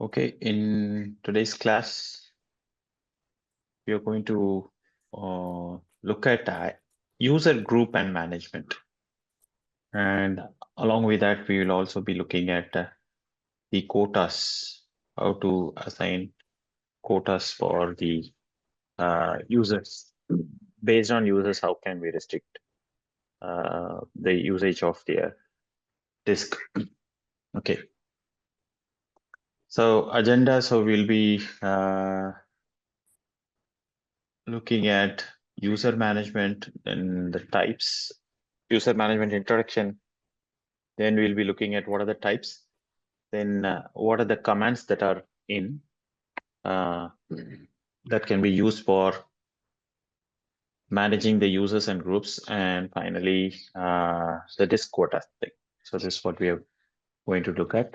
Okay, in today's class, we are going to look at user group and management. And along with that, we will also be looking at the quotas, how to assign quotas for the users. Based on users, how can we restrict the usage of their disk? Okay. So agenda, so we'll be looking at user management and the types, user management introduction. Then we'll be looking at what are the types. Then what are the commands that are in that can be used for managing the users and groups. And finally, the disk quota thing. So this is what we are going to look at.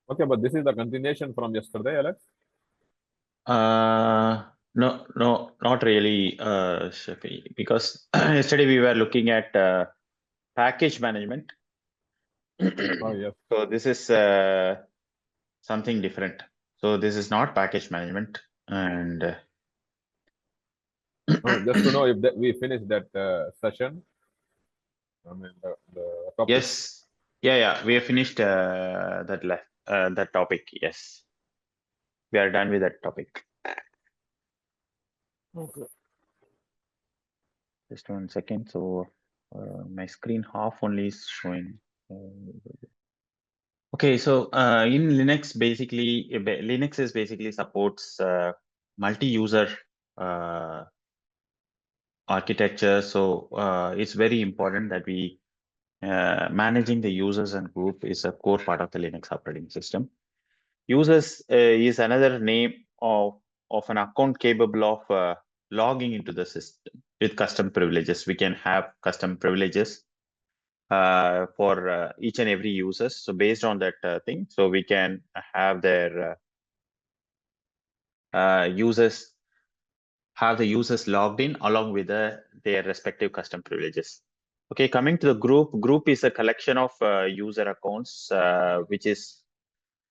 Okay, but this is the continuation from yesterday, Alex. No, not really, Shafi, because yesterday we were looking at package management. Oh, yes. So this is something different. So this is not package management, and No, just to know if we finished that session. I mean, the topic. yes, yeah, we have finished that topic. Yes, we are done with that topic. Okay. Just 1 second. So my screen half only is showing. Okay, so in Linux, basically, Linux is basically supports multi-user architecture. So it's very important that we managing the users and group is a core part of the Linux operating system. Users is another name of an account capable of logging into the system with custom privileges. We can have custom privileges for each and every users. So based on that thing, so we can have their users have the users logged in along with their respective custom privileges. Okay, coming to the group. Group is a collection of user accounts, which is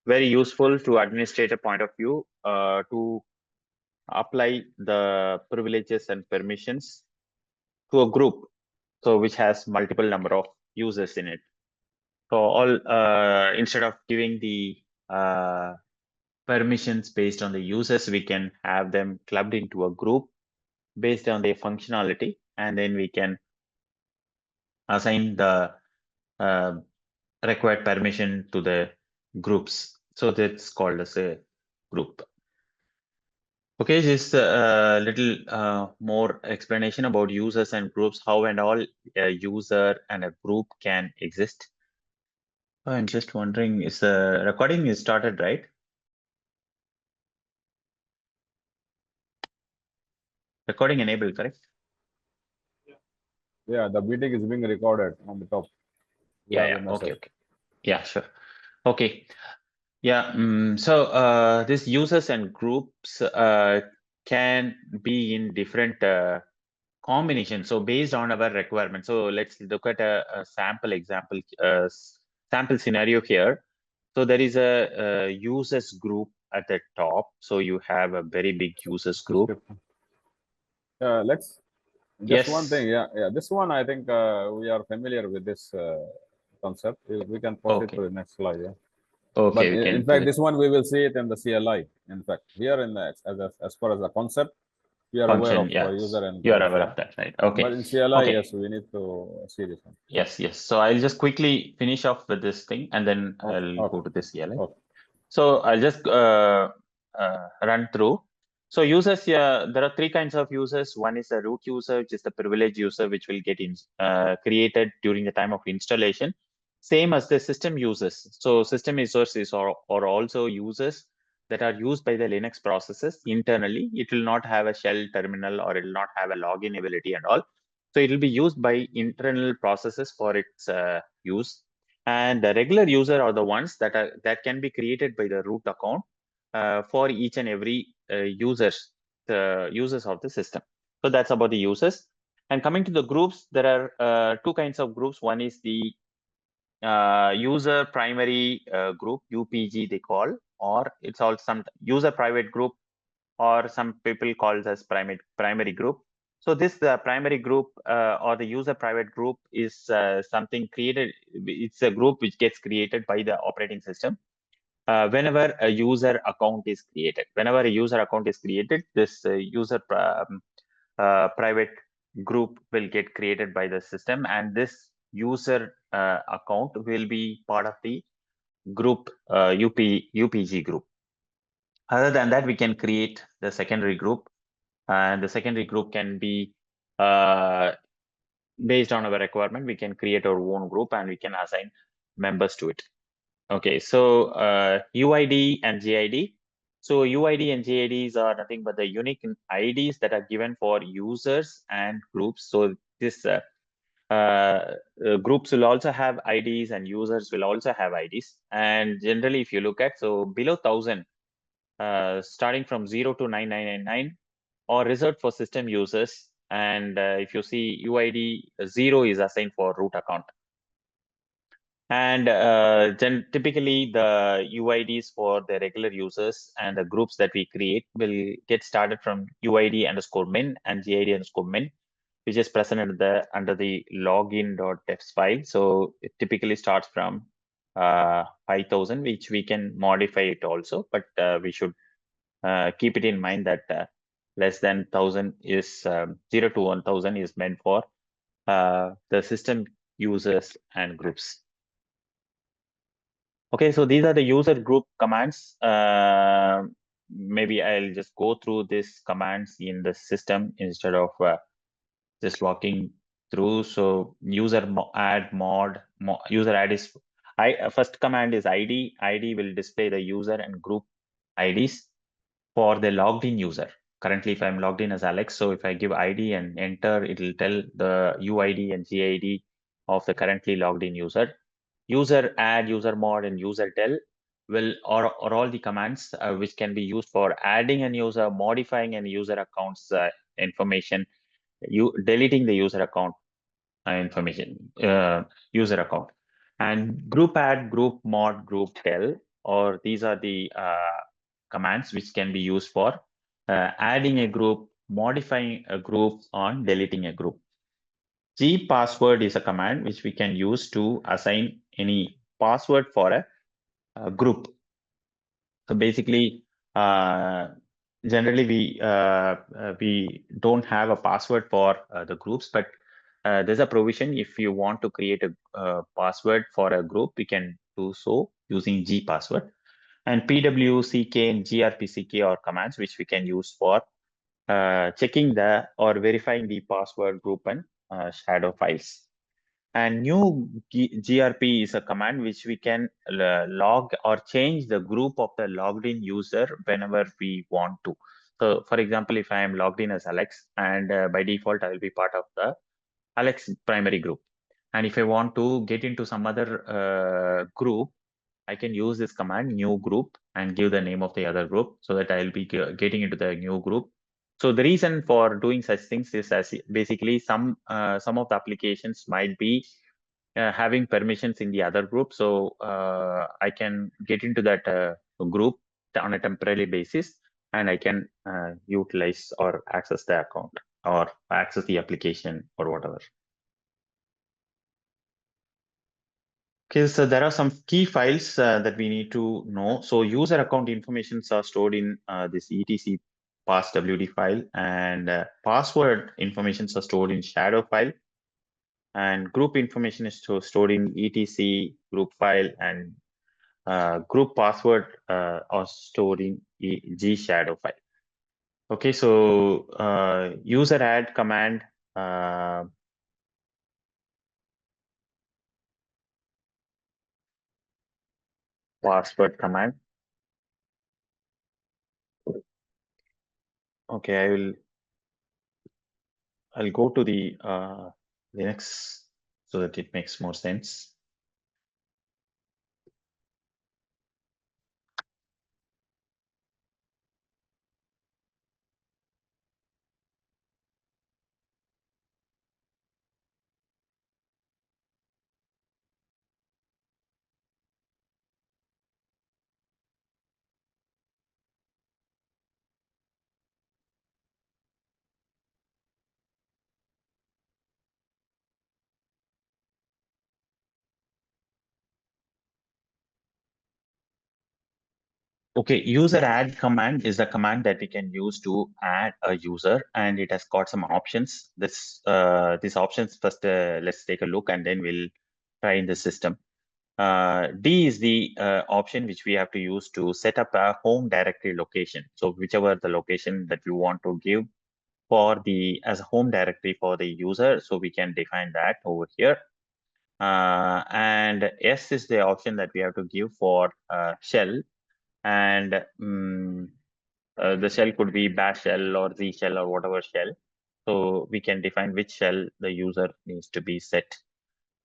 very useful to administrator point of view to apply the privileges and permissions to a group, so which has multiple number of users in it. So all instead of giving the permissions based on the users, we can have them clubbed into a group based on their functionality, and then we can assign the required permission to the groups. So that's called as a group. Okay, just a little more explanation about users and groups, how and all a user and a group can exist. I'm just wondering, is the recording is started, right? Recording enabled, correct? Yeah, the meeting is being recorded on the top. Yeah. Okay. Yeah, sure. Okay. Yeah. So these users and groups can be in different combinations. So based on our requirement. So let's look at a sample example, sample scenario here. So there is a users group at the top. So you have a very big users group. Let's just one Yes. thing. Yeah. This one, I think we are familiar with this concept. We can proceed to the next slide. Yeah. Okay, But we can in fact, this one we will see it in the CLI. In fact, here in the as far as the concept, we are aware function. of Yeah, user and you are groups. aware Yeah. of that, right? Okay. But in CLI, Okay. yes, we need to see this one. Yes. So I'll just quickly finish off with this thing, and then I'll go to the CLI. Okay. So I'll just run through. So users, yeah, there are three kinds of users. One is a root user, which is the privileged user, which will get created during the time of installation. Same as the system users. So system users are also users that are used by the Linux processes internally. It will not have a shell terminal, or it will not have a login ability and all. So it will be used by internal processes for its use. And the regular user are the ones that can be created by the root account for each and every users of the system. So that's about the users. And coming to the groups, there are two kinds of groups. One is the user primary group, UPG they call, or it's also some user private group, or some people call it as primary group. So this primary group or the user private group is something created. It's a group which gets created by the operating system whenever a user account is created. Whenever a user account is created, this user private group will get created by the system, and this user account will be part of the group UPG group. Other than that, we can create the secondary group, and the secondary group can be uh, based on our requirement. We can create our own group and we can assign members to it. Okay, so UID and GID. So UID and GIDs are nothing but the unique IDs that are given for users and groups. So this groups will also have IDs and users will also have IDs. And generally, if you look at, so below 1000, starting from 0 to 9999, or reserved for system users. And if you see UID 0 is assigned for root account. And typically the UIDs for the regular users and the groups that we create will get started from UID underscore min and GID underscore min, which is present under the login.defs file. So it typically starts from 5000, which we can modify it also, but we should keep it in mind that less than 1000 is 0 to 1000 is meant for the system users and groups. Okay, so these are the user group commands. Maybe I'll just go through these commands in the system instead of just walking through. So user add user add is first command is ID. ID will display the user and group IDs for the logged in user. Currently, if I'm logged in as Alex, so if I give ID and enter, it will tell the UID and GID of the currently logged in user. User add, user mod, and user tell are all the commands which can be used for adding a user, modifying an user account's information, deleting the user account information, user account. And group add, group mod, group tell, or these are the commands which can be used for adding a group, modifying a group, or deleting a group. G password is a command which we can use to assign any password for a group. So basically, generally we don't have a password for the groups, but there's a provision. If you want to create a password for a group, we can do so using G password. And PWCK and GRPCK are commands which we can use for checking the or verifying the password group and shadow files. And new GRP is a command which we can log or change the group of the logged in user whenever we want to. So for example, if I am logged in as Alex, and by default, I will be part of the Alex primary group. And if I want to get into some other group, I can use this command new group and give the name of the other group so that I'll be getting into the new group. So the reason for doing such things is as basically some of the applications might be having permissions in the other group. So I can get into that group on a temporary basis, and I can utilize or access the account or access the application or whatever. Okay, so there are some key files that we need to know. So user account informations are stored in this etc passwd file, and password informations are stored in shadow file, and group information is stored in etc group file, and group password are stored in G shadow file. Okay, so user add command password command. Okay, I'll go to the Linux so that it makes more sense. Okay, user add command is the command that we can use to add a user, and it has got some options. These options first, let's take a look, and then we'll try in the system. D is the option which we have to use to set up a home directory location. So whichever the location that we want to give for the as a home directory for the user, so we can define that over here. And S is the option that we have to give for shell, and the shell could be bash shell or z shell or whatever shell. So we can define which shell the user needs to be set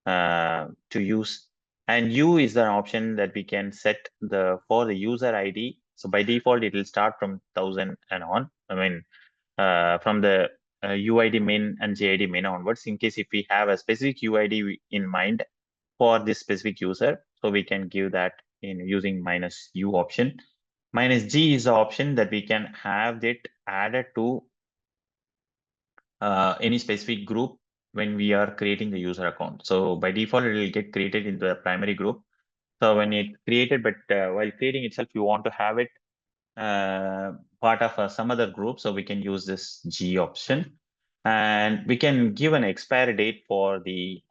to use. And U is an option that we can set for the user ID. So by default, it will start from 1000 and on. I mean, from the UID main and JID main onwards. In case if we have a specific UID in mind for this specific user, so we can give that in using -U option. -G is the option that we can have it added to any specific group when we are creating the user account. So by default, it will get created in the primary group. So when it created, but while creating itself, you want to have it part of some other group. So we can use this G option, and we can give an expiry date for the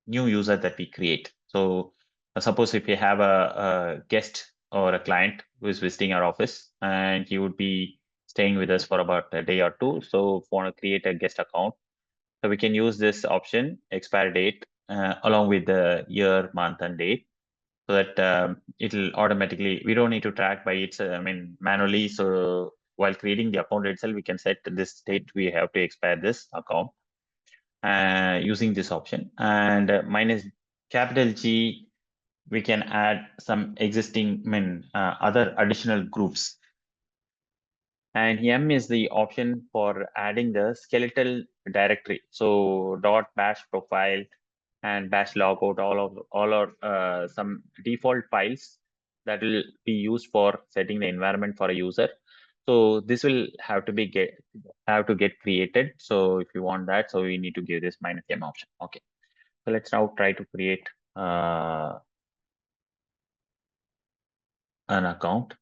new user that we create. So suppose if you have a guest or a client who is visiting our office, and he would be staying with us for about a day or two. So if we want to create a guest account, so we can use this option, expiry date, along with the year, month, and date, so that it'll automatically, we don't need to track by its, manually. So while creating the account itself, we can set this date we have to expire this account using this option. And minus capital G, we can add some existing, other additional groups. And M is the option for adding the skeletal directory. So .bash profile and bash logout, all are some default files that will be used for setting the environment for a user. So this will have to get created. So if you want that, so we need to give this -M option. Okay. So let's now try to create an account.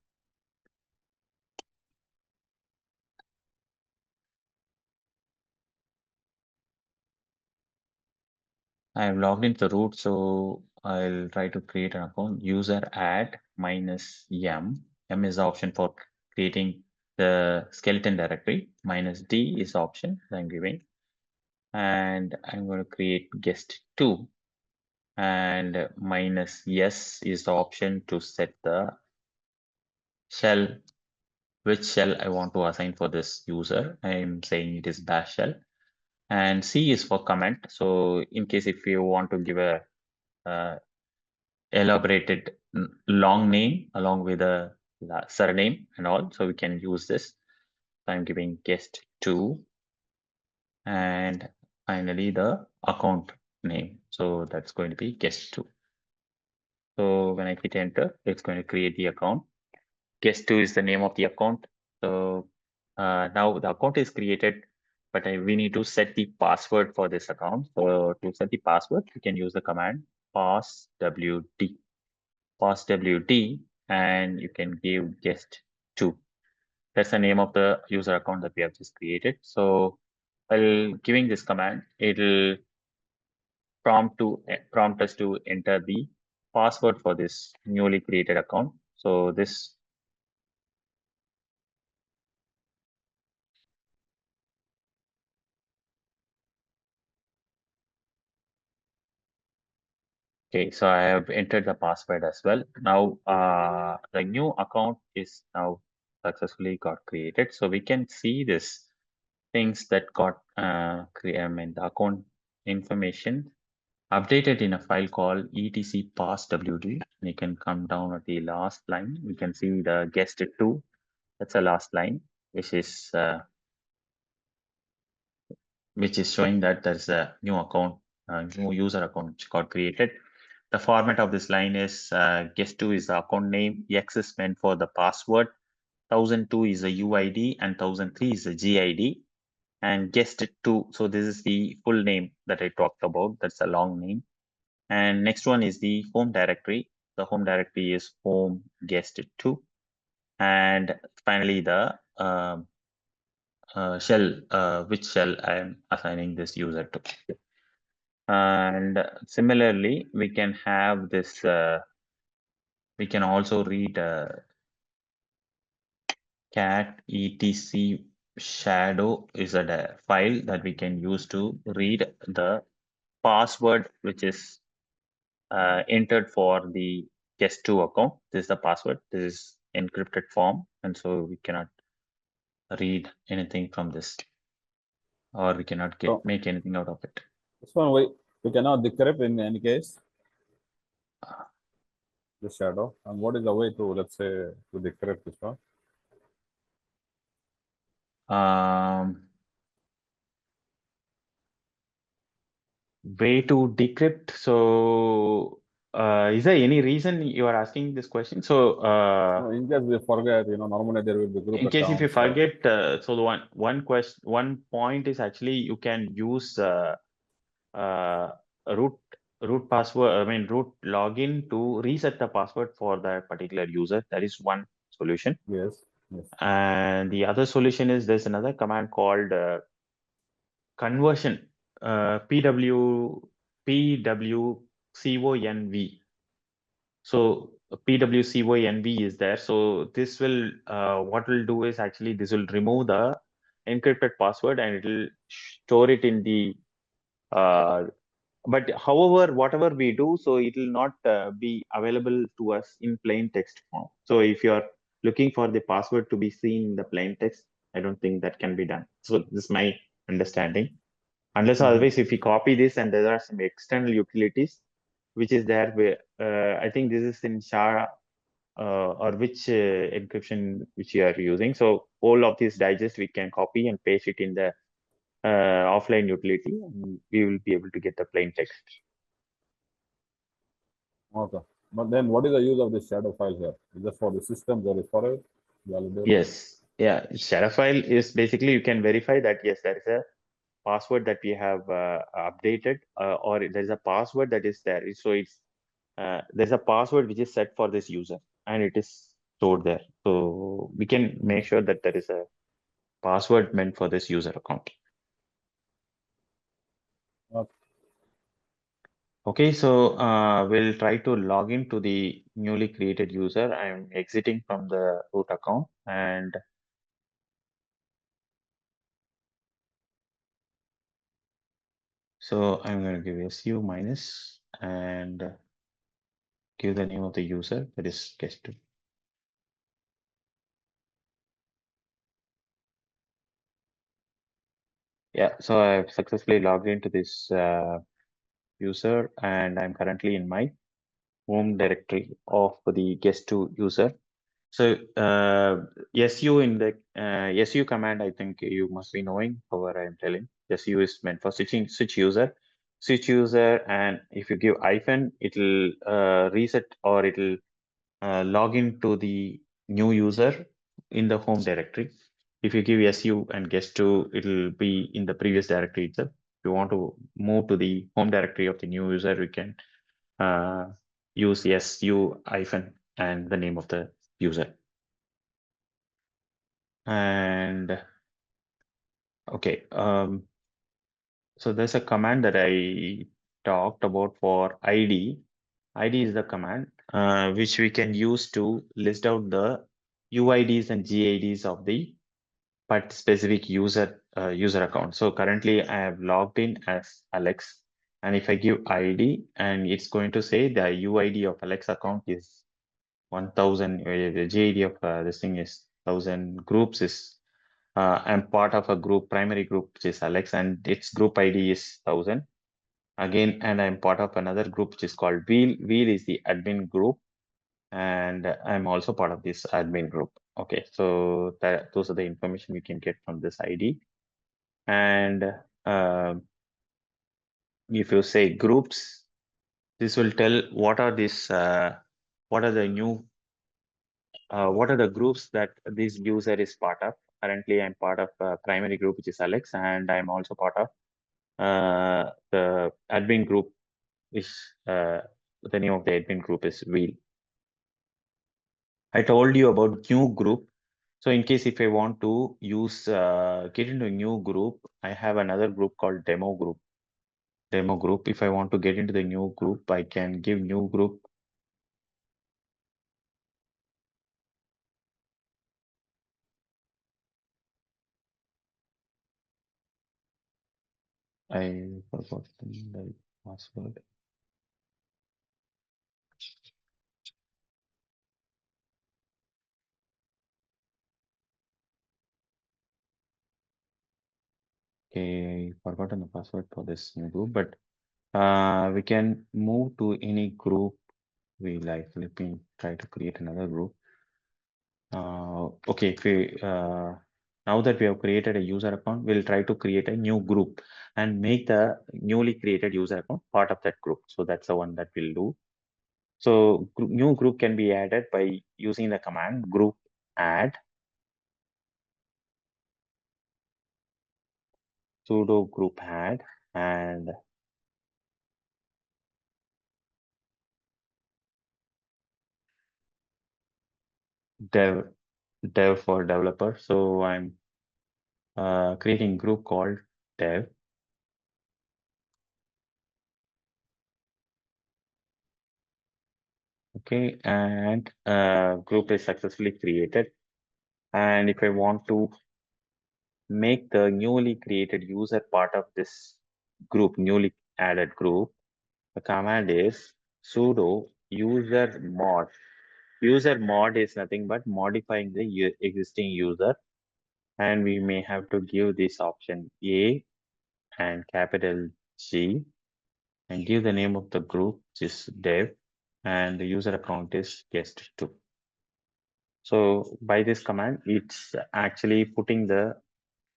I have logged into the root, so I'll try to create an account. User add -M. M is the option for creating the skeleton directory. -D is the option that I'm giving. And I'm going to create guest 2. And -S is the option to set the shell, which shell I want to assign for this user. I'm saying it is bash shell. And C is for comment. So in case if you want to give a elaborated long name along with a surname and all, so we can use this. So I'm giving guest 2, and finally the account name. So that's going to be guest 2. So when I hit enter, it's going to create the account. Guest 2 is the name of the account. So now the account is created, but we need to set the password for this account. So to set the password, we can use the command passwd. Passwd, and you can give guest 2. That's the name of the user account that we have just created. So while giving this command, it'll prompt us to enter the password for this newly created account. So this Okay, so I have entered the password as well. Now the new account is now successfully got created. So we can see this things that got the account information updated in a file called etc passwd. You can come down at the last line. We can see the guest 2. That's the last line, which is showing that there's a new account, new user account which got created. The format of this line is guest 2 is the account name, X is meant for the password, 1002 is the UID, and 1003 is the GID, and guest 2. So this is the full name that I talked about. That's a long name. And next one is the home directory. The home directory is home guest 2. And finally, the shell, which shell I am assigning this user to. And similarly, we can have this, we can also read cat etc shadow is a file that we can use to read the password which is entered for the guest2 account. This is the password. This is encrypted form, and so we cannot read anything from this, or we cannot make anything out of it. This one we cannot decrypt in any case. The shadow. And what is the way to, let's say, to decrypt this one? Way to decrypt. So is there any reason you are asking this question? So in case we forget, normally there will be group in case accounts, if you forget, so the one point is actually you can use root password, root login to reset the password for that particular user. That is one solution. Yes. And the other solution is there's another command called conversion, pwconv. So pwconv is there. So this will, what will do is actually this will remove the encrypted password and it will store it in the but however, whatever we do, so it will not be available to us in plain text form. So if you're looking for the password to be seen in the plain text, I don't think that can be done. So this is my understanding. Unless otherwise, if we copy this and there are some external utilities, which is there, where I think this is in SHA or which encryption which you are using. So all of these digest we can copy and paste it in the offline utility, and we will be able to get the plain text. Okay. But then what is the use of this shadow file here? Is it for the system or is for it? Yes. Yeah. Shadow file is basically you can verify that yes, there is a password that we have updated or there's a password that is there. So it's there's a password which is set for this user and it is stored there. So we can make sure that there is a password meant for this user account. Okay, so we'll try to log into the newly created user. I'm exiting from the root account and so I'm going to give su minus and give the name of the user, that is guest2. Yeah, so I've successfully logged into this user and I'm currently in my home directory of the guest2 user. So su in the su command, I think you must be knowing however I'm telling. Su is meant for switch user, and if you give hyphen, it'll reset or it'll log into the new user in the home directory. If you give su and guest2, it'll be in the previous directory itself. If you want to move to the home directory of the new user, we can use su hyphen and the name of the user. And okay, so there's a command that I talked about for ID. ID is the command which we can use to list out the UIDs and GIDs of the but specific user account. So currently I have logged in as Alex, and if I give ID, and it's going to say the UID of Alex account is 1000. The GID of this thing is 1000. Groups is I'm part of a group, primary group, which is Alex, and its group ID is 1000. Again, and I'm part of another group, which is called Wheel. Wheel is the admin group, and I'm also part of this admin group. Okay, so those are the information we can get from this ID. And if you say groups, this will tell what are these, what are the new, what are the groups that this user is part of. Currently, I'm part of a primary group, which is Alex, and I'm also part of the admin group is the name of the admin group is Wheel. I told you about new group. So in case if I want to use get into a new group, I have another group called demo group. Demo group. If I want to get into the new group, I can give new group. I forgot the password. Okay, forgotten the password for this new group, but we can move to any group we like. Let me try to create another group. Okay, if we, now that we have created a user account, we'll try to create a new group and make the newly created user account part of that group. So that's the one that we'll do. So new group can be added by using the command group add sudo group add and dev for developer. So I'm creating group called dev. Okay, and group is successfully created. And if I want to make the newly created user part of this group, newly added group, the command is sudo user mod. User mod is nothing but modifying the existing user, and we may have to give this option A and capital G and give the name of the group, which is dev, and the user account is guest2. So by this command, it's actually putting the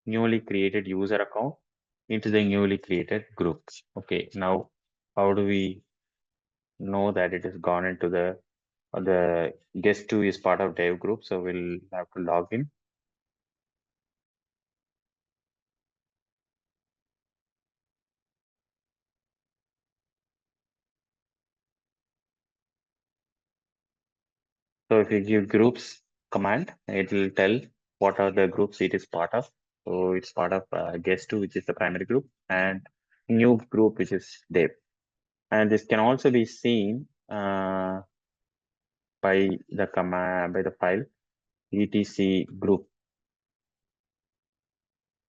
newly created user account into the newly created group. Okay, now how do we know that it has gone into the guest2 is part of dev group? So we'll have to log in. So if you give groups command, it will tell what are the groups it is part of. So it's part of guest2, which is the primary group, and new group, which is dev. And this can also be seen by the command, by the file etc group.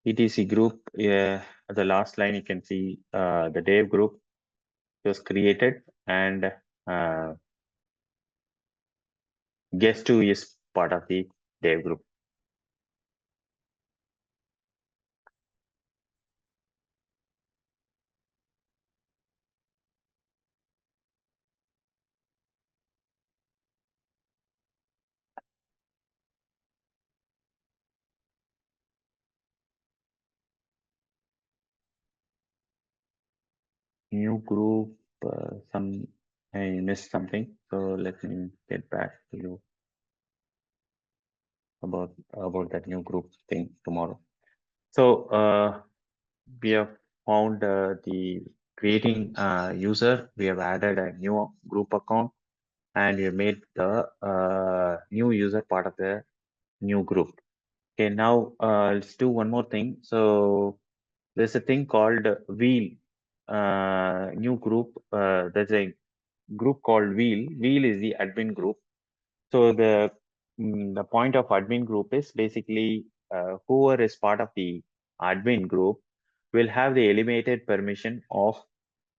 etc group, at the last line, you can see the dev group was created and guest2 is part of the dev group. New group, some I missed something, so let me get back to you about that new group thing tomorrow. So we have found the creating user. We have added a new group account, and we have made the new user part of the new group. Okay, now let's do one more thing. So there's a thing called wheel. New group. There's a group called wheel. Wheel is the admin group. So the point of admin group is basically whoever is part of the admin group will have the elevated permission of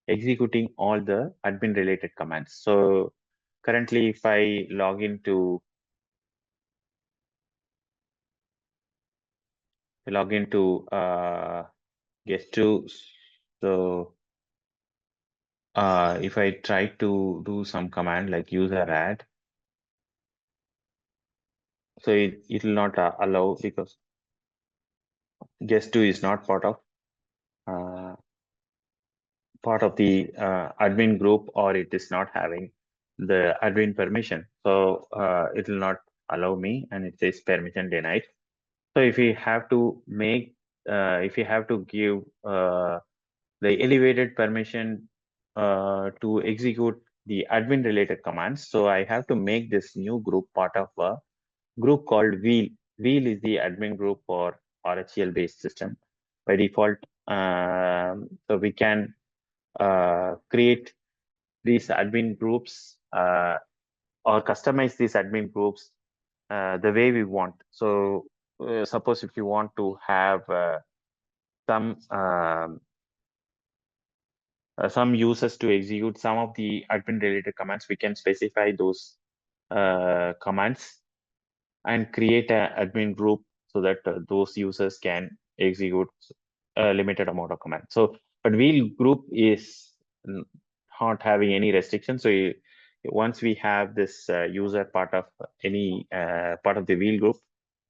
executing all the admin related commands. So currently, if I log into guest2, so if I try to do some command like user add, so it will not allow because guest2 is not uh, part of the admin group, or it is not having the admin permission. So it will not allow me, and it says permission denied. So if you have to if you have to give the elevated permission to execute the admin related commands. So I have to make this new group part of a group called wheel. Wheel is the admin group for RHEL based system by default. So we can create these admin groups or customize these admin groups the way we want. So suppose if you want to have some users to execute some of the admin related commands, we can specify those commands and create an admin group so that those users can execute a limited amount of commands. So, but wheel group is not having any restrictions. So once we have this user part of any part of the wheel group,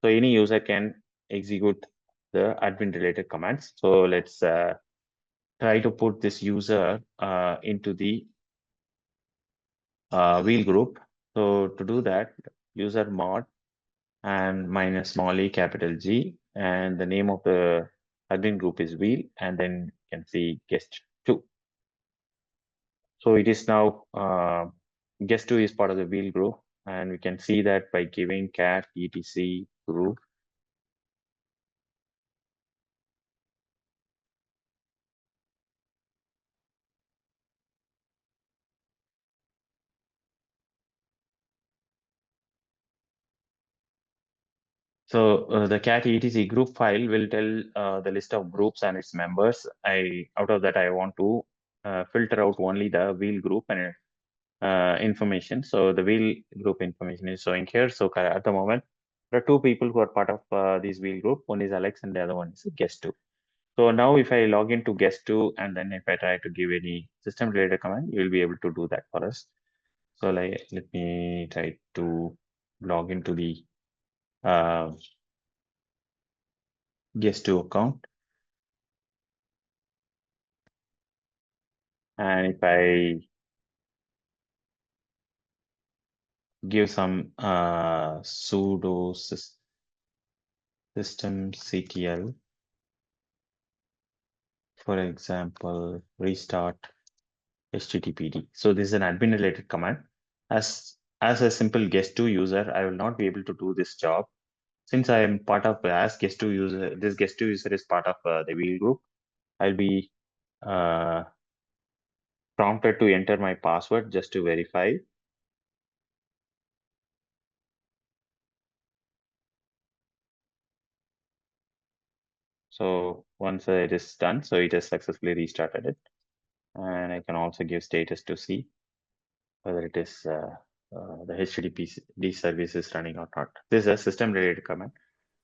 so any user can execute the admin related commands. So let's try to put this user into the wheel group. So to do that, user mod and minus small e capital G, and the name of the admin group is wheel, and then you can see guest 2. So it is now guest 2 is part of the wheel group, and we can see that by giving cat etc group. So the cat etc group file will tell the list of groups and its members. Out of that I want to filter out only the wheel group and information. So the wheel group information is showing here. So at the moment, there are two people who are part of this wheel group. One is Alex and the other one is guest 2. So now if I log into guest 2 and then if I try to give any system related command, you will be able to do that for us. So let me try to log into the guest 2 account. And if I give some sudo systemctl, for example, restart HTTPD. So this is an admin related command. As a simple guest 2 user, I will not be able to do this job. Since I am part of as guest 2 user, this guest 2 user is part of the wheel group. I'll be prompted to enter my password just to verify. So once it is done, so it has successfully restarted it. And I can also give status to see whether it is the HTTP service is running or not. This is a system related command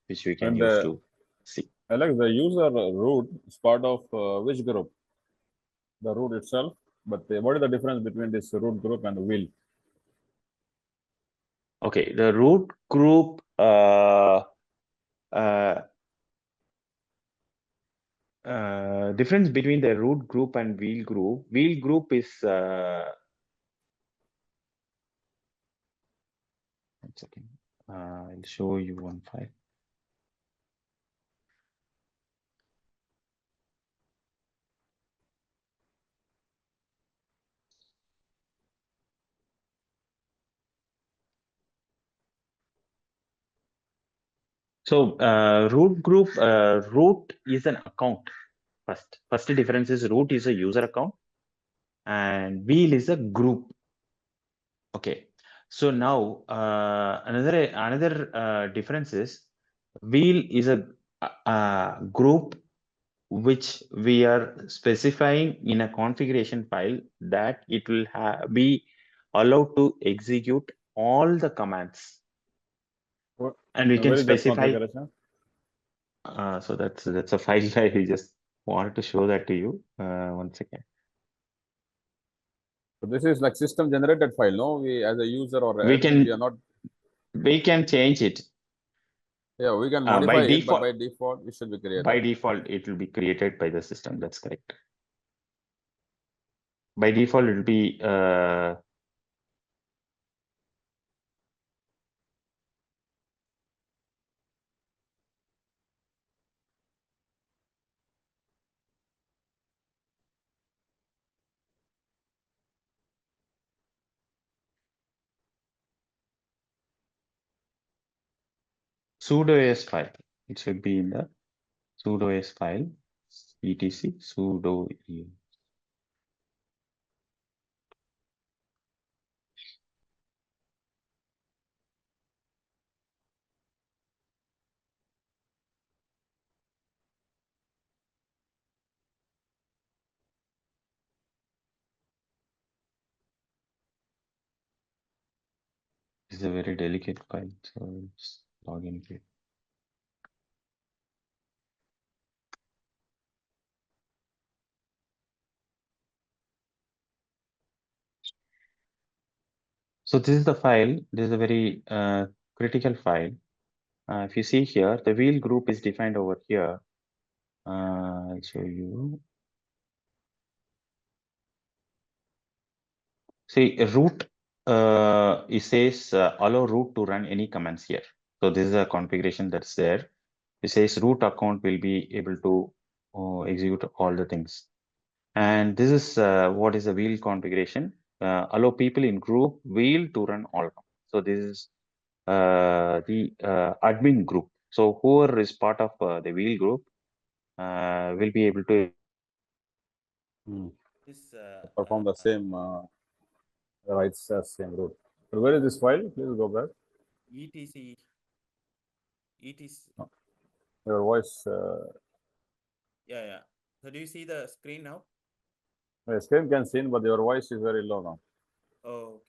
which we can use to see. Alex, the user root is part of which group? The root itself, but what is the difference between this root group and wheel? Okay, the root group difference between the root group and wheel group. Wheel group is one second. I'll show you one file. So root group, root is an account. First difference is root is a user account and wheel is a group. Okay. So now another difference is wheel is a group which we are specifying in a configuration file that it will be allowed to execute all the commands. And we can Where is that specify. configuration? So that's a file I just wanted to show that to you. One second. So this is like system generated file, no? We as a user or We admin, we are can not. we can change it. Yeah, we can By modify it, but default, by default, it should be by created. default, it will be created by the system. That's correct. By default, it will be sudo as file. It should be in the sudo as file, etc sudo as. This is a very delicate file, so just log in here. So this is the file. This is a very critical file. If you see here, the wheel group is defined over here. I'll show you. See, root, it says allow root to run any commands here. So this is a configuration that's there. It says root account will be able to execute all the things. And this is what is the wheel configuration. Allow people in group wheel to run all. So this is the admin group. So whoever is part of the wheel group will be able to perform the same rights as same root. So where is this file? Please go back. etc. Your voice. Yeah. So do you see the screen now? The screen can see, but your voice is very low now. Oh,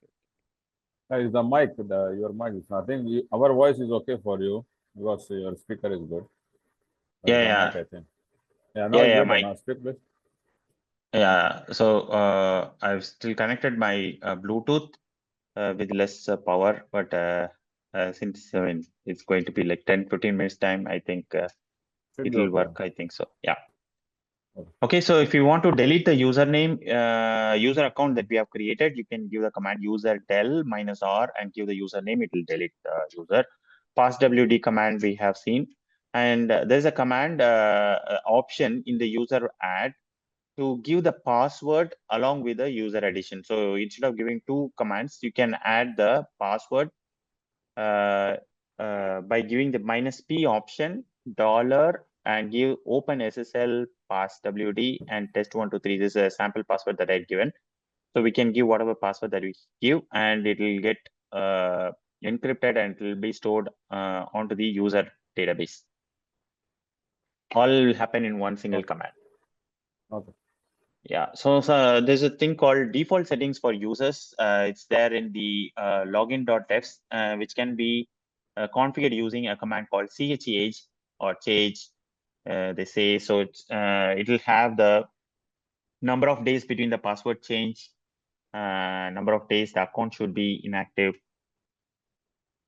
okay. It's the mic. Your mic is. I think our voice is okay for you because your speaker is good. That's the mic, I think. Yeah, now it's better. Now speak, please. Yeah, so I've still connected my Bluetooth with less power, but since I mean it's going to be like 10-15 minutes time, I think it will work. I think so. Yeah. Okay, so if you want to delete the username, user account that we have created, you can give the command user del -r and give the username. It will delete the user. Passwd command we have seen, and there's a command option in the user add to give the password along with the user addition. So instead of giving two commands, you can add the password by giving the -p option, dollar, and give open SSL passwd and test123. This is a sample password that I've given. So we can give whatever password that we give, and it will get encrypted and it will be stored onto the user database. All will happen in one single command. Okay. Yeah, so there's a thing called default settings for users. It's there in the login.defs, which can be configured using a command called change or change. They say so. It will have the number of days between the password change, number of days the account should be inactive,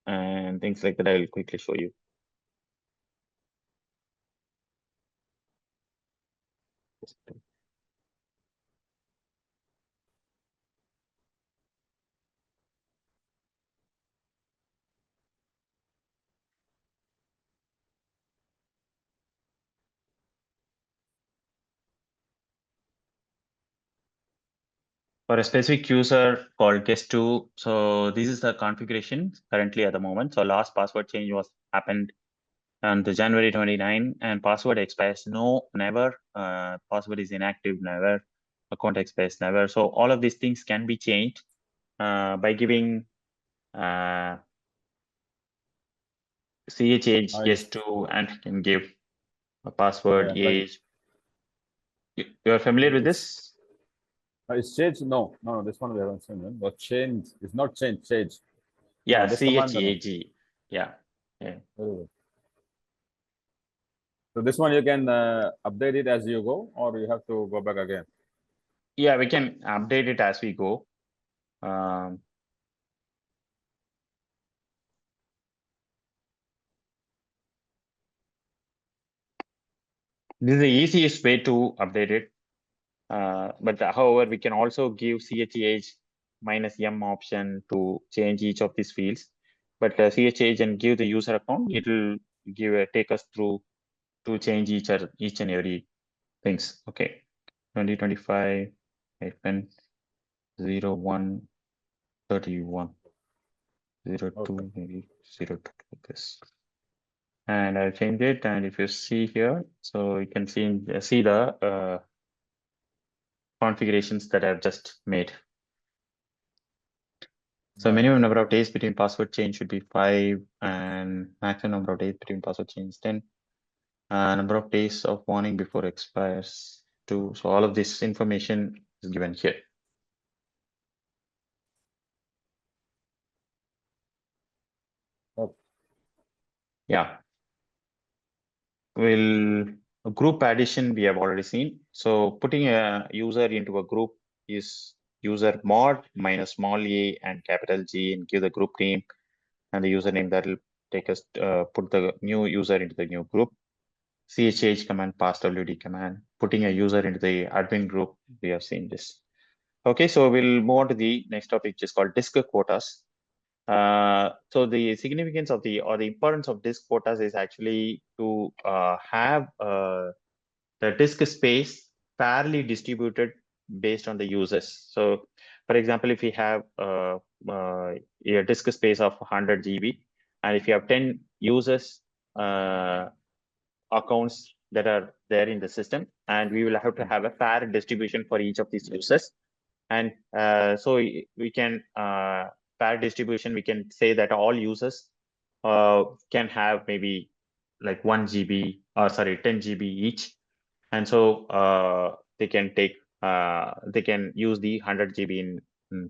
and things like that. I will quickly show you. For a specific user called guest2, so this is the configuration currently at the moment. So last password change was happened on the January 29, and password expires no, never. Password is inactive, never. Account expires, never. So all of these things can be changed by giving chage guest2, and you can give a password age. You're familiar with this? It's change? No, this one we haven't seen it. But change is not change. Yeah, no, chage. Yeah. Very good. So this one you can update it as you go, or you have to go back again. Yeah, we can update it as we go. This is the easiest way to update it. But however, we can also give chage -m option to change each of these fields. But chage and give the user account, it will take us through to change each and every things. Okay, 2025 -01 31 02 maybe 02 like this. and I'll change it. And if you see here, so you can see the configurations that I've just made. So minimum number of days between password change should be 5, and maximum number of days between password change 10. Number of days of warning before expires 2. So all of this information is given here. Okay. Yeah. Group addition we have already seen. So putting a user into a group is user mod minus small a and capital G, and give the group name and the username that will take us put the new user into the new group. CHH command, passwd command, putting a user into the admin group. We have seen this. Okay, so we'll move on to the next topic, which is called disk quotas. So the significance of the importance of disk quotas is actually to have the disk space fairly distributed based on the users. So, for example, if we have a disk space of 100 GB, and if you have 10 users accounts that are there in the system, and we will have to have a fair distribution for each of these users. And so we can fair distribution, we can say that all users can have maybe like 1 GB or sorry 10 GB each, and so they can take they can use the 100 GB in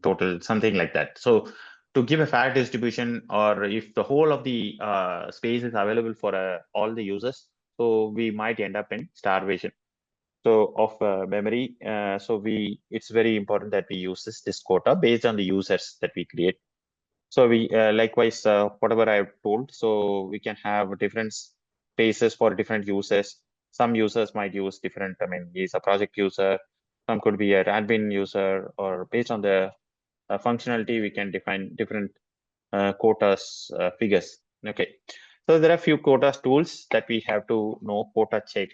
total, something like that. So to give a fair distribution, or if the whole of the space is available for all the users, so we might end up in starvation so of memory. So it's very important that we use this quota based on the users that we create. So we likewise whatever I've told, so we can have different spaces for different users. Some users might use different, I mean, he's a project user, some could be an admin user, or based on the functionality, we can define different quotas figures. Okay, so there are few quotas tools that we have to know. Quota check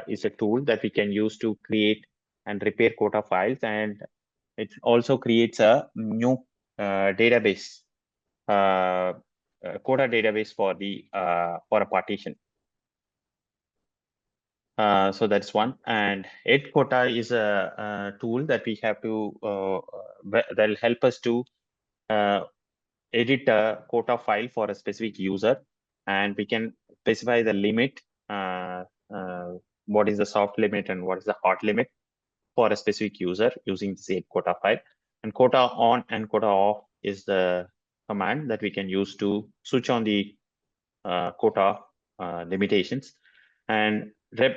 is a tool that we can use to create and repair quota files, and it also creates a new database, quota database for the for a partition. So that's one. And Ed quota is a tool that we have to that will help us to edit a quota file for a specific user, and we can specify the limit, what is the soft limit and what is the hard limit for a specific user using the same quota file. And quota on and quota off is the command that we can use to switch on the quota limitations. And rep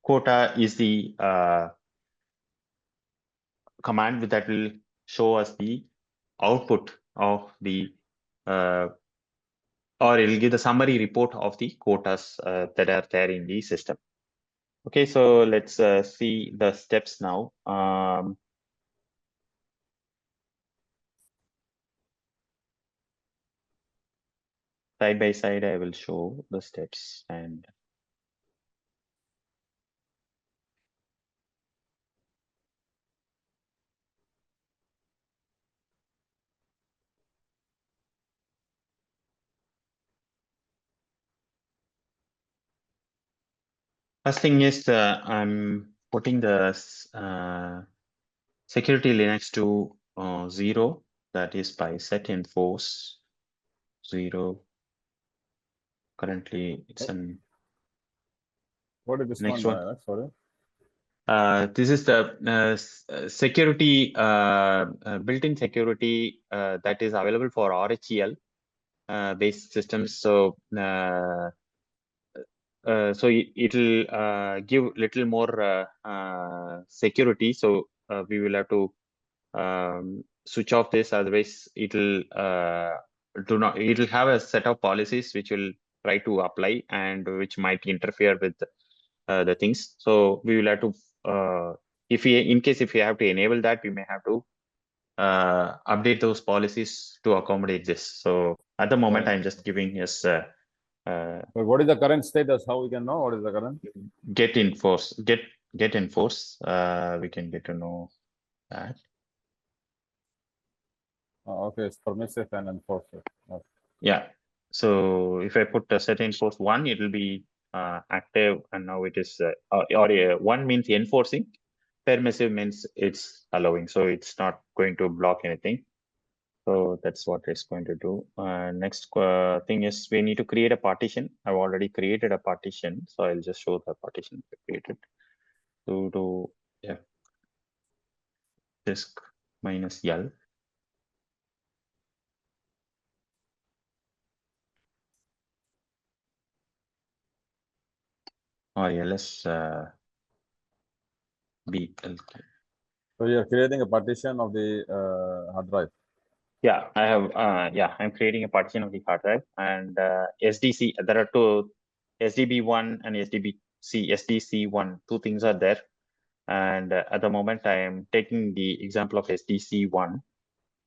quota is the command that will show us the output of the or it'll give the summary report of the quotas that are there in the system. Okay, so let's see the steps now. Side by side, I will show the steps. And first thing is I'm putting the security Linux to 0. That is by set enforce 0. Currently, it's an. What is this next one? Sorry. This is the security, built-in security that is available for RHEL based systems. So so it'll give little more security. So we will have to switch off this, otherwise it'll it'll have a set of policies which will try to apply and which might interfere with the things. So we will have to if we have to enable that, we may have to update those policies to accommodate this. So at the moment, I'm just giving us what is the current status? How we can know what is the current? Get enforce. We can get to know that. Okay, it's permissive and enforced. Okay. Yeah. So if I put a set enforce 1, it will be active, and now it is one means enforcing, permissive means it's allowing, so it's not going to block anything. So that's what it's going to do. Next thing is we need to create a partition. I've already created a partition, so I'll just show the partition I created. Sudo disk -L. Or ls blk. So you're creating a partition of the hard drive. Yeah, I have. I'm creating a partition of the hard drive, and SDC. There are two, SDB1 and SDBC. SDC1, two things are there, and at the moment I am taking the example of SDC1,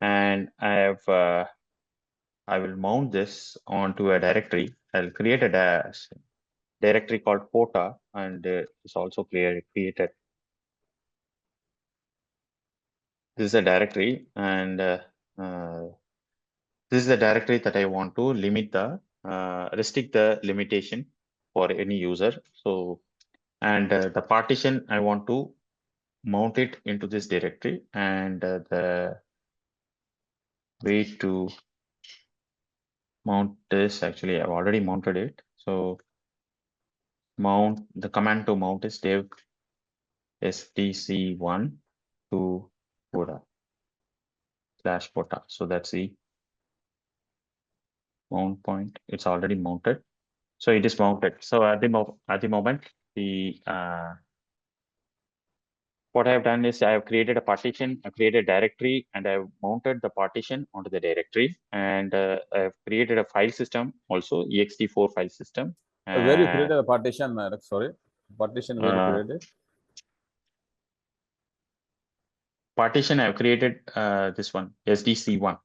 and I have. I will mount this onto a directory. I'll create a directory called Quota, and it's also created. This is a directory, and this is the directory that I want to limit the restrict the limitation for any user. So, and the partition I want to mount it into this directory, and the way to mount this, actually I've already mounted it. So mount, the command to mount is dev sdc1 to quota /quota. So that's the mount point. It's already mounted. So it is mounted. So at the moment, the what I have done is I have created a partition, I created a directory, and I have mounted the partition onto the directory. And I have created a file system also, ext4 file system. Where you created a partition, sorry, partition where you created? Partition I have created this one, SDC1.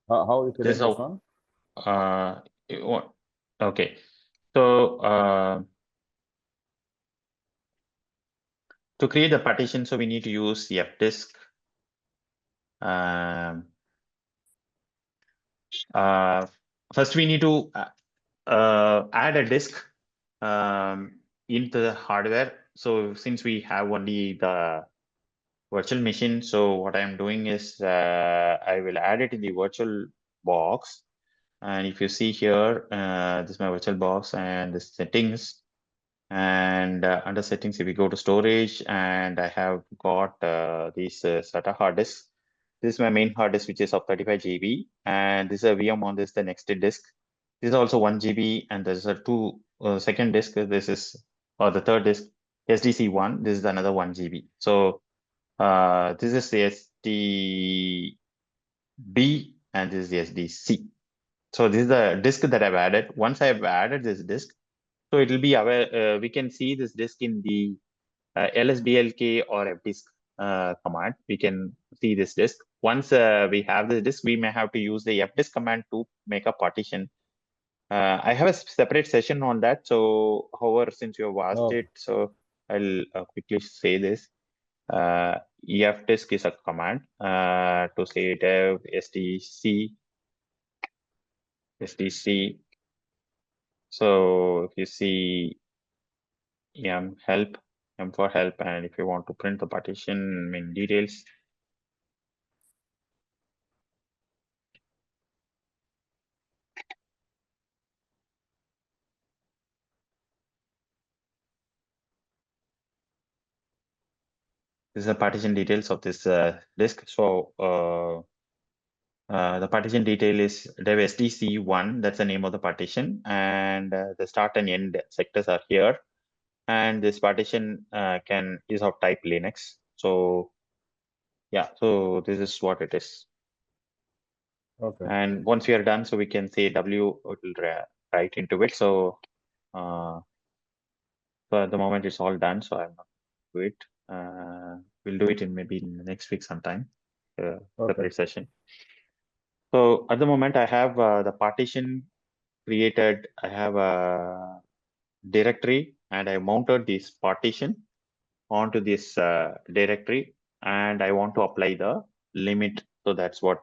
How you create this one? Okay. So to create the partition, so we need to use fdisk. First, we need to add a disk into the hardware. So since we have only the virtual machine, so what I'm doing is I will add it in the virtual box. And if you see here, this is my virtual box and the settings. And under settings, if we go to storage, and I have got these SATA hard disks. This is my main hard disk, which is of 35 GB, and this is a VM on this, the next disk. This is also 1 GB, and there's a second disk. This is, or the third disk, SDC1. This is another 1 GB. So this is the SDB, and this is the SDC. So this is the disk that I've added. Once I've added this disk, so it will be aware. We can see this disk in the lsblk or fdisk command. We can see this disk. Once we have this disk, we may have to use the fdisk command to make a partition. I have a separate session on that. So, however, since you have asked it, so I'll quickly say this. Fdisk is a command to say dev sdc. So if you see help, M for help, and if you want to print the partition in details, this is the partition details of this disk. So the partition detail is dev sdc1. That's the name of the partition, and the start and end sectors are here. And this partition is of type Linux. So yeah, so this is what it is. Okay. And once we are done, so we can say W, it will write into it. So so at the moment it's all done, so I'm not do it. We'll do it in maybe next week sometime, separate session. So at the moment I have the partition created. I have a directory, and I mounted this partition onto this directory, and I want to apply the limit. So that's what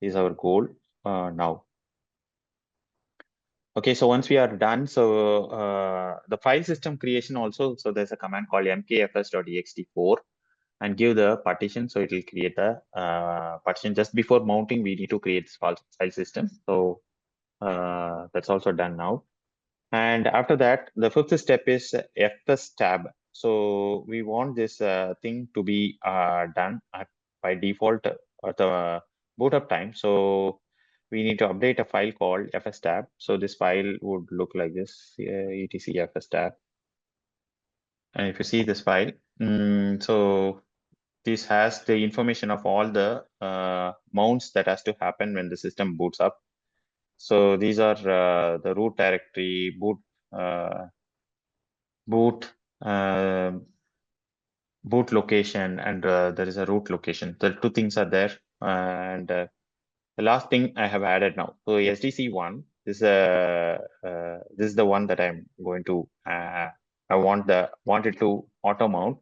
is our goal now. Okay, so once we are done, so the file system creation also, so there's a command called mkfs.ext4 and give the partition. So it will create the partition. Just before mounting, we need to create this file system. So that's also done now. And after that, the fifth step is fs tab. So we want this thing to be done by default at the boot up time. So we need to update a file called fs tab. So this file would look like this, etc fs tab. And if you see this file, so this has the information of all the mounts that has to happen when the system boots up. So these are the root directory, uh, boot location, and there is a root location. The two things are there. And the last thing I have added now. So SDC1, this is the one that I'm going to, I want it to auto mount.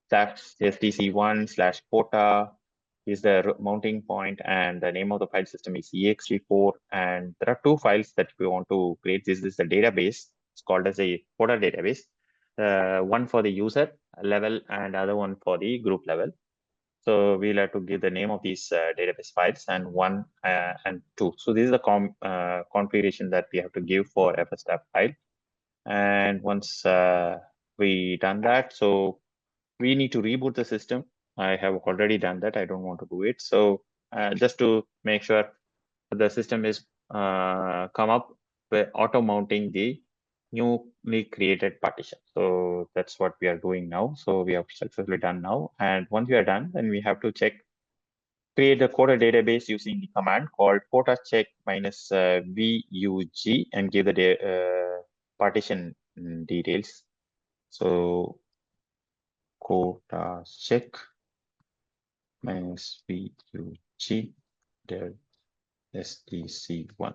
That's SDC1/quota is the mounting point, and the name of the file system is ext4. And there are two files that we want to create. This is the database. It's called as a quota database. One for the user level and other one for the group level. So we'll have to give the name of these database files, and 1 and 2. So this is the configuration that we have to give for fstab file. And once we done that, so we need to reboot the system. I have already done that. I don't want to do it. So just to make sure the system is come up with auto mounting the newly created partition. So that's what we are doing now. So we have successfully done now. And once we are done, then we have to check, create the quota database using the command called quota check minus VUG and give the partition details. So quota check minus VUG del SDC1.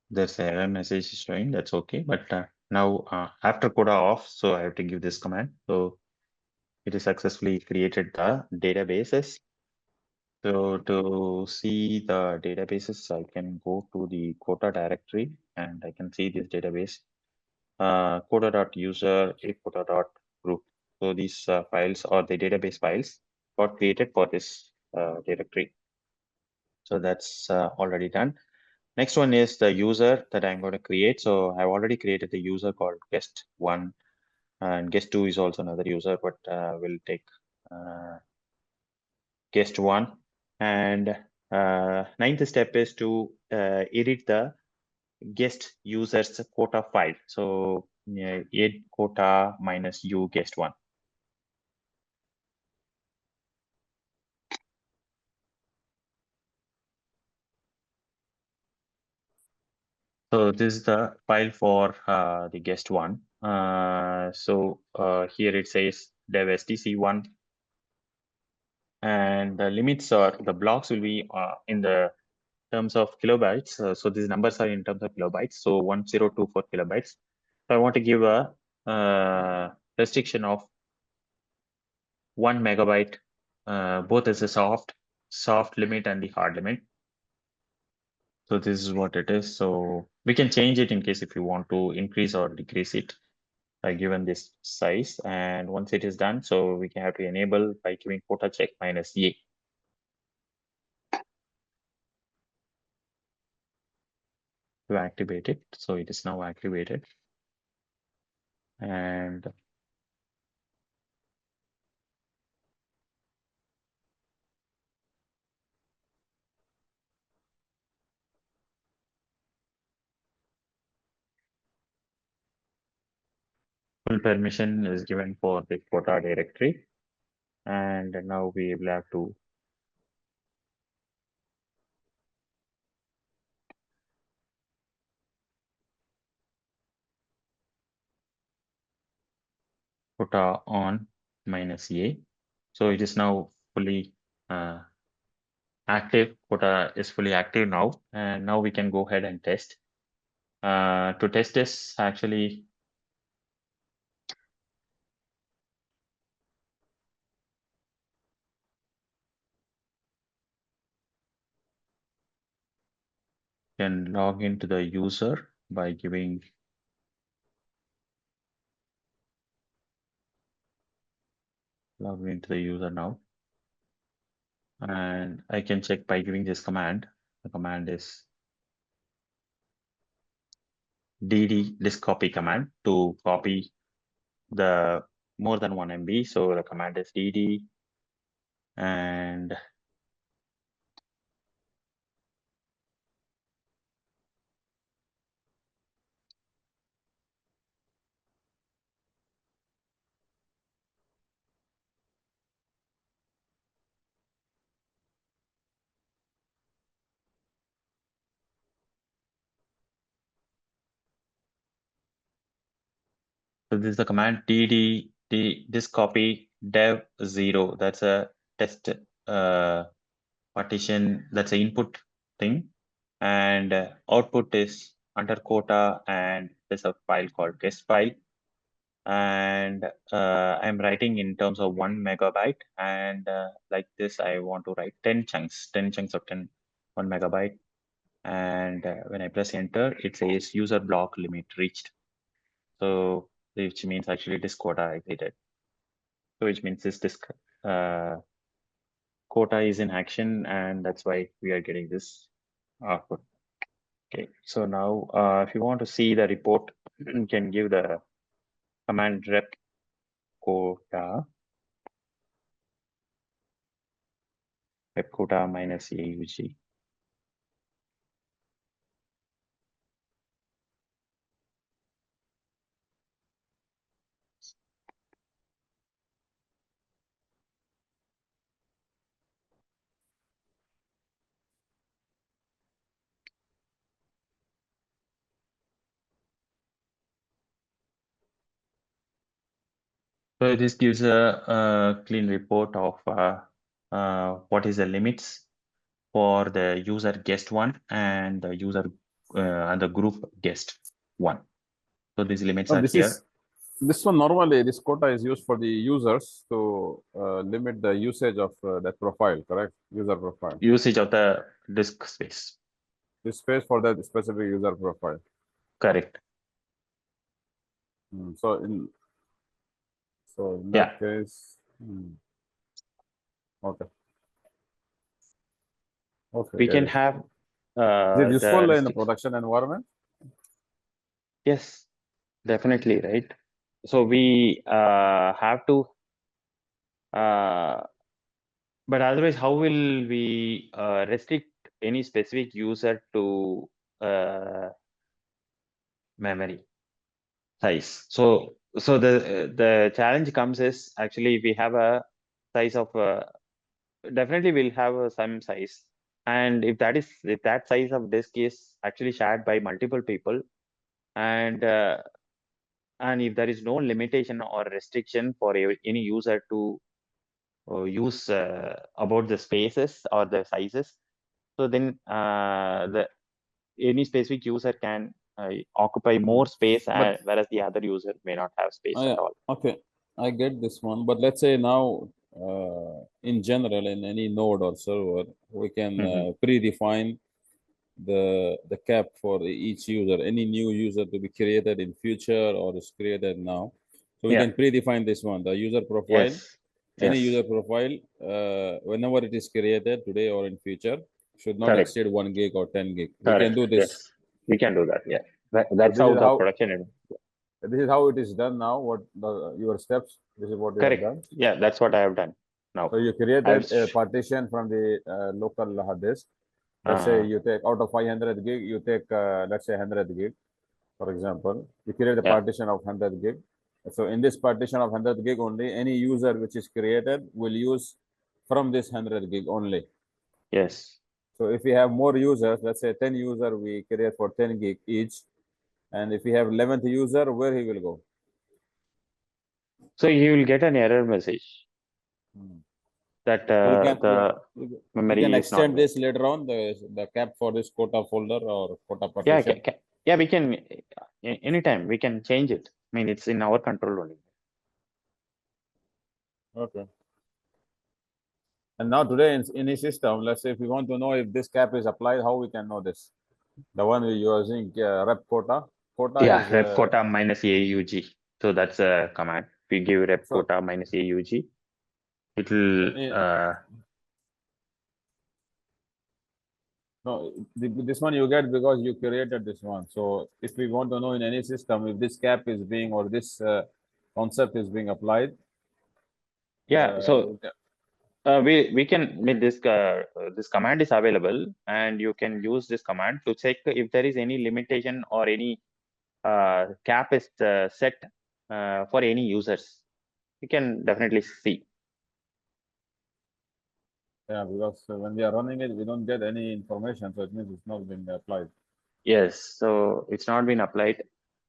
There's an error message showing, that's okay. But now after quota off, so I have to give this command. So it is successfully created the databases. So to see the databases, I can go to the quota directory and I can see this database, quota.user, quota.group. So these files or the database files got created for this directory. So that's already done. Next one is the user that I'm going to create. So I've already created the user called guest1, and guest2 is also another user, but we'll take guest1. And ninth step is to edit the guest user's quota file. So add quota minus u guest1. So this is the file for the guest one. So here it says dev stc1, and the limits or the blocks will be in the terms of kilobytes. So these numbers are in terms of kilobytes. So 1024 kilobytes. So I want to give a restriction of 1 megabyte, both as a soft limit and the hard limit. So this is what it is. So we can change it in case if you want to increase or decrease it given this size. And once it is done, so we can have to enable by giving quota check minus a. To activate it. So it is now activated. And full permission is given for the quota directory. And now we will have to quota on -a. So it is now fully active. Quota is fully active now, and now we can go ahead and test. To test this, actually, can log into the user by giving log into the user now, and I can check by giving this command. The command is dd disk copy command to copy the more than 1 MB. So the command is dd, and so this is the command dd disk copy dev 0. That's a test partition. That's an input thing, and output is under quota, and there's a file called guest file. And I'm writing in terms of 1 megabyte, and like this, I want to write 10 chunks of 1 megabyte. And when I press enter, it says user block limit reached. So which means actually this quota exited. So which means this quota is in action, and that's why we are getting this output. Okay, so now if you want to see the report, you can give the command rep quota -AUG. So this gives a clean report of what is the limits for the user guest 1 and the user and the group guest 1. So these limits are here. This one normally, this quota is used for the users to limit the usage of that profile, correct? User profile. Usage of the disk space. The space for that specific user profile. Correct. So in that case, okay. Okay. We can have. Is it useful in the production environment? Yes, definitely, right? So we have to. But otherwise, how will we restrict any specific user to memory size? So the challenge comes is actually if we have a size of definitely we'll have some size, and if that size of disk is actually shared by multiple people, and if there is no limitation or restriction for any user to use about the spaces or the sizes, so then any specific user can occupy more space, whereas the other user may not have space at all. Okay, I get this one, but let's say now in general in any node or server we can predefine the cap for each user, any new user to be created in future or is created now. So we can predefine this one, the user profile. Any user profile, whenever it is created today or in future, should not exceed 1 gig or 10 gig. We can do this. Yes, we can do that. Yeah, that's how the production is. This is how it is done now. What your steps? This is what you have done. Yeah, that's what I have done now. So you created a partition from the local hard disk. Let's say you take out of 500 gig, you take let's say 100 gig, for example. You create a partition of 100 gig. So in this partition of 100 gig only, any user which is created will use from this 100 gig only. Yes. So if we have more users, let's say 10 user, we create for 10 gig each. And if we have 11th user, where he will go? So you will get an error message that we memory can is not extend this later on, the cap for this quota folder or quota yeah partition. yeah, we can anytime we can change it. I mean, it's in our control only. Okay. And now today in a system, let's say if we want to know if this cap is applied, how we can know this? The one we're using rep quota. Quota Yeah, is rep quota minus AUG. So that's a command. We give rep So- quota minus AUG. It will no, this one you get because you created this one. So if we want to know in any system if this cap is being or this concept is being applied. Yeah, so we can make this this command is available, and you can use this command to check if there is any limitation or any cap is set for any users. You can definitely see. Yeah, because when we are running it, we don't get any information, so it means it's not been applied. Yes, so it's not been applied.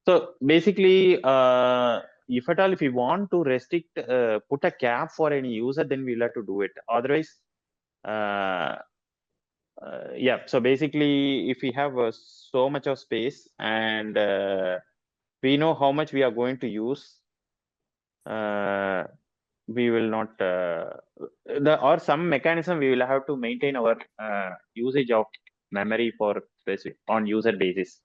So basically, if at all, if we want to restrict, put a cap for any user, then we'll have to do it. Otherwise, yeah. So basically, if we have so much of space and we know how much we are going to use, we will not or some mechanism we will have to maintain our usage of memory for specific on user basis.